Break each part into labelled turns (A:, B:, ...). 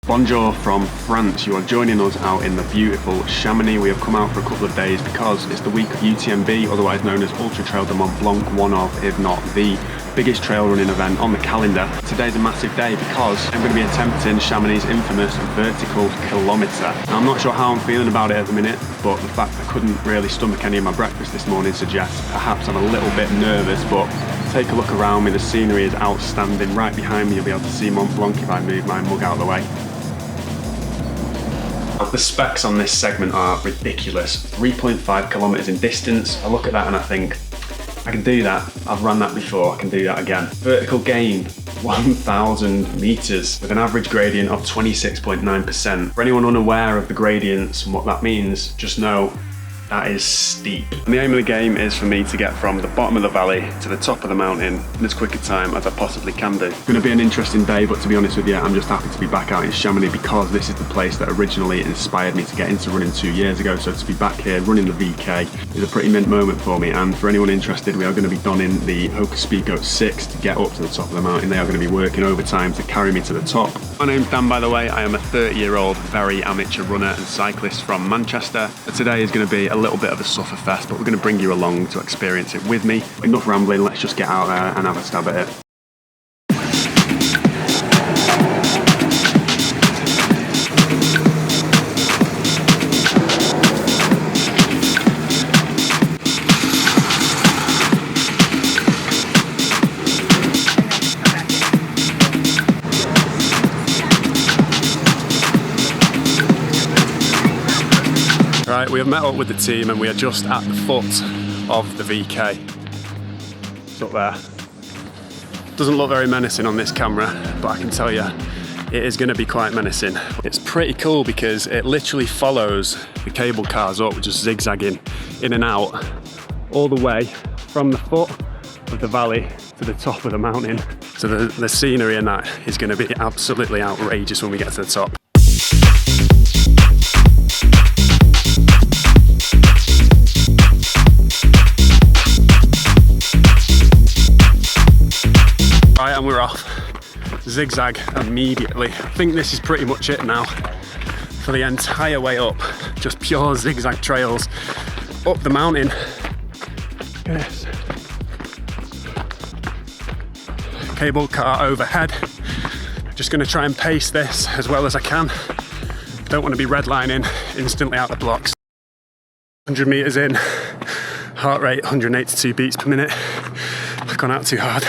A: Bonjour from France. You are joining us out in the beautiful Chamonix. We have come out for a couple of days because it's the week of UTMB, otherwise known as Ultra Trail de Mont Blanc, one of, if not the biggest trail running event on the calendar. Today's a massive day because I'm going to be attempting Chamonix's infamous vertical kilometre. Now, I'm not sure how I'm feeling about it at the minute, but the fact I couldn't really stomach any of my breakfast this morning suggests perhaps I'm a little bit nervous, but take a look around me. The scenery is outstanding. Right behind me you'll be able to see Mont Blanc if I move my mug out of the way. The specs on this segment are ridiculous. 3.5 kilometers in distance. I look at that and I think, I can do that. I've run that before, I can do that again. Vertical gain, 1,000 meters with an average gradient of 26.9%. For anyone unaware of the gradients and what that means, just know that is steep. And the aim of the game is for me to get from the bottom of the valley to the top of the mountain in as quick a time as I possibly can do. It's going to be an interesting day, but to be honest with you, I'm just happy to be back out in Chamonix because this is the place that originally inspired me to get into running 2 years ago. So to be back here running the VK is a pretty mint moment for me. And for anyone interested, we are going to be donning the HOKA Speedgoat 6 to get up to the top of the mountain. They are going to be working overtime to carry me to the top. My name's Dan, by the way. I am a 30-year-old, very amateur runner and cyclist from Manchester. Today is going to be a little bit of a sufferfest, but we're going to bring you along to experience it with me. Enough rambling, let's just get out there and have a stab at it. Right, we have met up with the team and we are just at the foot of the VK. It's up there. Doesn't look very menacing on this camera, but I can tell you it is going to be quite menacing. It's pretty cool because it literally follows the cable cars up, just zigzagging in and out all the way from the foot of the valley to the top of the mountain. So the scenery in that is going to be absolutely outrageous when we get to the top. Right, and we're off. Zigzag immediately. I think this is pretty much it now for the entire way up. Just pure zigzag trails up the mountain. Yes. Cable car overhead. Just going to try and pace this as well as I can. Don't want to be redlining instantly out the blocks. 100 meters in, heart rate 182 beats per minute. I've gone out too hard.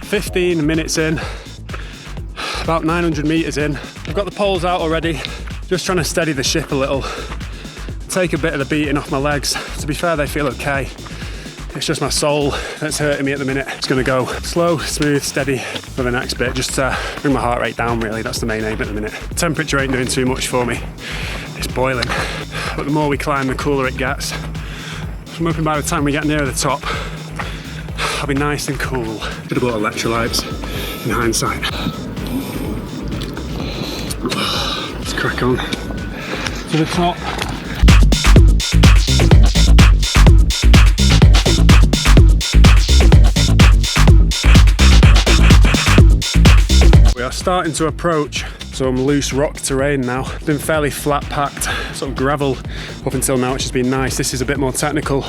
A: 15 minutes in, about 900 meters in. I've got the poles out already, just trying to steady the ship a little, take a bit of the beating off my legs. To be fair, they feel okay. It's just my soul that's hurting me at the minute. It's gonna go slow, smooth, steady for the next bit, just to bring my heart rate down really. That's the main aim at the minute. Temperature ain't doing too much for me. It's boiling, but the more we climb, the cooler it gets. I'm hoping by the time we get near the top, I'll be nice and cool. Should have bought electrolytes in hindsight. Let's crack on to the top. We are starting to approach some loose rock terrain now. It's been fairly flat packed, sort of gravel up until now, which has been nice. This is a bit more technical.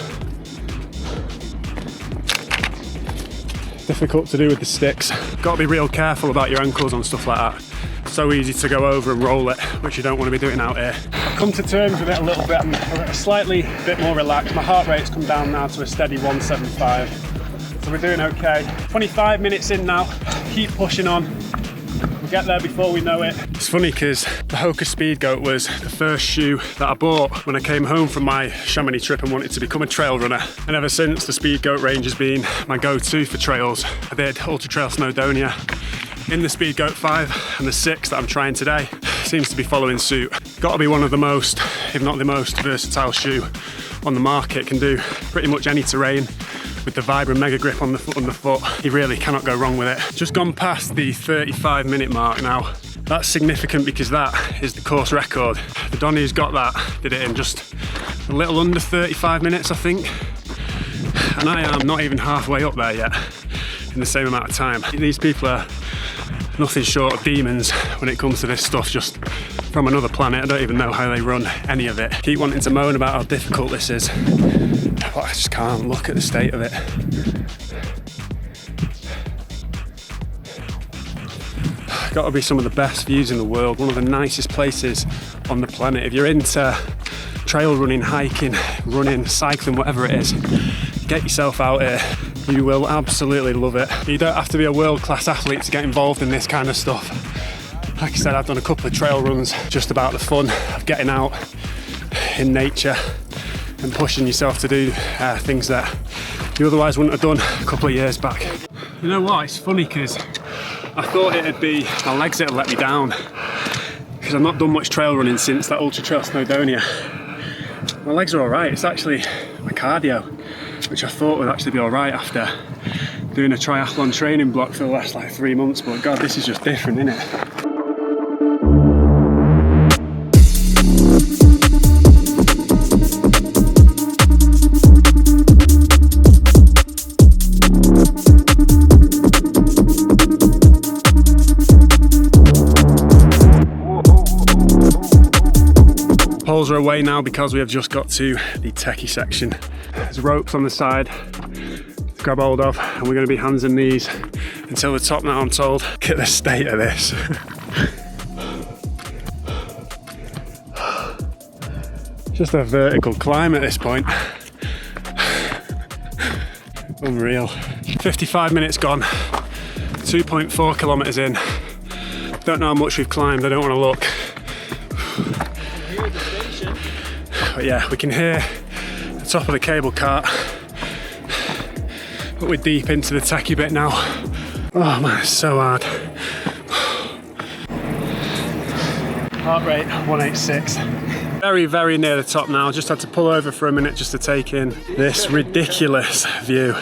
A: Difficult to do with the sticks. Got to be real careful about your ankles on stuff like that. So easy to go over and roll it, which you don't want to be doing out here. I've come to terms with it a little bit. I'm a slightly bit more relaxed. My heart rate's come down now to a steady 175. So we're doing okay. 25 minutes in now. Keep pushing on. We'll get there before we know it. It's funny because the HOKA Speedgoat was the first shoe that I bought when I came home from my Chamonix trip and wanted to become a trail runner. And ever since, the Speedgoat range has been my go-to for trails. I did Ultra Trail Snowdonia in the Speedgoat 5, and the 6 that I'm trying today seems to be following suit. Got to be one of the most, if not the most versatile shoe on the market. Can do pretty much any terrain. With the Vibram Mega Grip on the foot, you really cannot go wrong with it. Just gone past the 35-minute mark now. That's significant because that is the course record. The Donny who's got that did it in just a little under 35 minutes, I think. And I am not even halfway up there yet. in the same amount of time. These people are nothing short of demons when it comes to this stuff, just from another planet. I don't even know how they run any of it. Keep wanting to moan about how difficult this is, but I just can't. Look at the state of it. Got to be some of the best views in the world, one of the nicest places on the planet. If you're into trail running, hiking, running, cycling, whatever it is, get yourself out here. You will absolutely love it. You don't have to be a world-class athlete to get involved in this kind of stuff. Like I said, I've done a couple of trail runs just about the fun of getting out in nature and pushing yourself to do things that you otherwise wouldn't have done a couple of years back. You know what, it's funny because I thought it'd be my legs that'll let me down, because I've not done much trail running since that Ultra Trail Snowdonia. My legs are alright, it's actually my cardio, which I thought would actually be alright after doing a triathlon training block for the last like 3 months, but God, this is just different, isn't it? Poles are away now because we have just got to the techie section. There's ropes on the side to grab hold of, and we're going to be hands and knees until the top now, I'm told. Look at the state of this. Just a vertical climb at this point. Unreal. 55 minutes gone, 2.4 kilometers in. Don't know how much we've climbed, I don't want to look. But yeah, we can hear the top of the cable cart, but we're deep into the techie bit now. Oh man, it's so hard. Heart rate 186. Very, very near the top now. Just had to pull over for a minute just to take in this ridiculous view.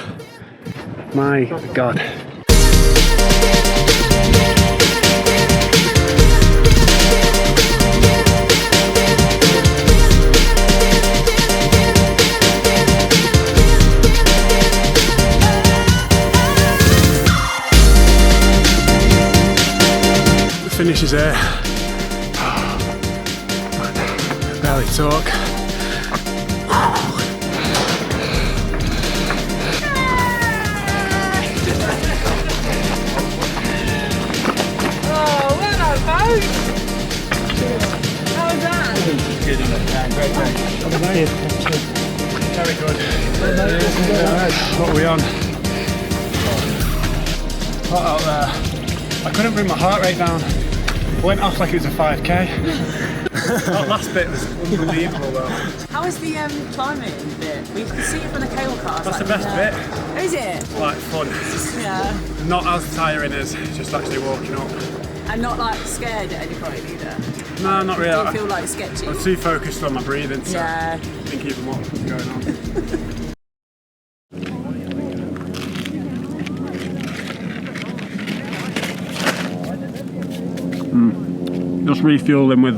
A: My God. Finish is there. Barely talk.
B: Oh, well done, folks. How was that?
C: Good, great.
A: Very good. What are we on? Hot out there. I couldn't bring my heart rate down. Went off like it was a 5k. That last bit was unbelievable though.
B: How was the climbing bit? We could see it from the cable car.
A: That's the best bit.
B: Is it?
A: Like fun.
B: Yeah.
A: Not as tiring as just actually walking up.
B: And not like scared at any point either?
A: No, not really.
B: Do you feel like sketchy?
A: I was too focused on my breathing, so
B: yeah.
A: I didn't keep them up what's going on. Just refueling with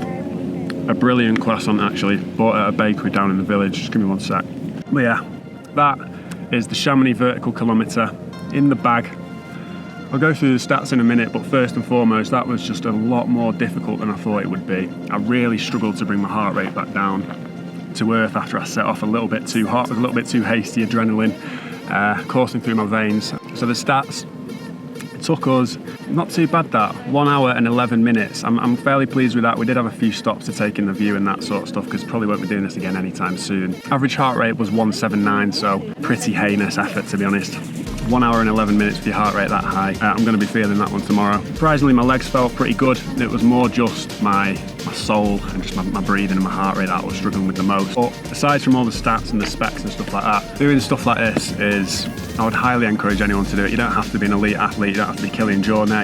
A: a brilliant croissant actually, bought at a bakery down in the village. Just give me one sec. But yeah, that is the Chamonix vertical kilometre in the bag. I'll go through the stats in a minute, but first and foremost, that was just a lot more difficult than I thought it would be. I really struggled to bring my heart rate back down to earth after I set off a little bit too hot, a little bit too hasty, adrenaline coursing through my veins. So the stats took us, not too bad that, 1 hour and 11 minutes. I'm fairly pleased with that. We did have a few stops to take in the view and that sort of stuff, because probably won't be doing this again anytime soon. Average heart rate was 179, so pretty heinous effort to be honest. 1 hour and 11 minutes with your heart rate that high. I'm going to be feeling that one tomorrow. Surprisingly, my legs felt pretty good. It was more just my soul and just my breathing and my heart rate that I was struggling with the most. But aside from all the stats and the specs and stuff like that, doing stuff like this is, I would highly encourage anyone to do it. You don't have to be an elite athlete, you don't have to be Killian Jornet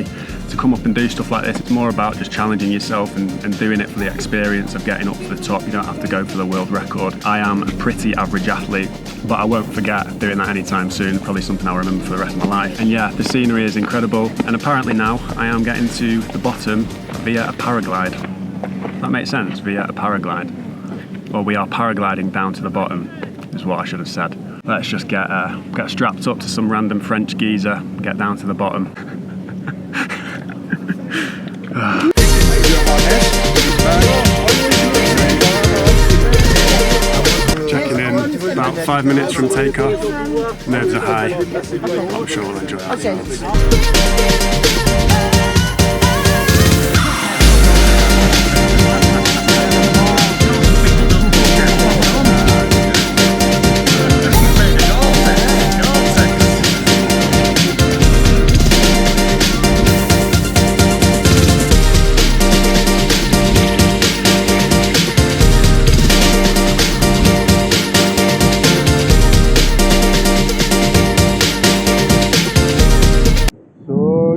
A: to come up and do stuff like this. It's more about just challenging yourself and doing it for the experience of getting up to the top. You don't have to go for the world record. I am a pretty average athlete, but I won't forget doing that anytime soon. Probably something I'll remember for the rest of my life. And yeah, the scenery is incredible. And apparently now I am getting to the bottom via a paraglide. That makes sense, via a paraglide. Well, we are paragliding down to the bottom, is what I should have said. Let's just get strapped up to some random French geezer, get down to the bottom. Checking in, about 5 minutes from takeoff. Nerves are high. I'm sure we'll enjoy ourselves.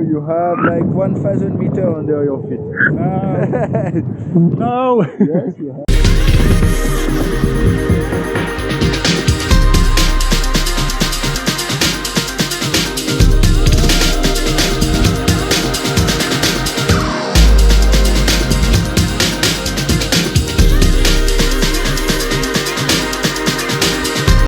C: You have like 1,000 meters under your feet.
A: No!
C: Yes, you have.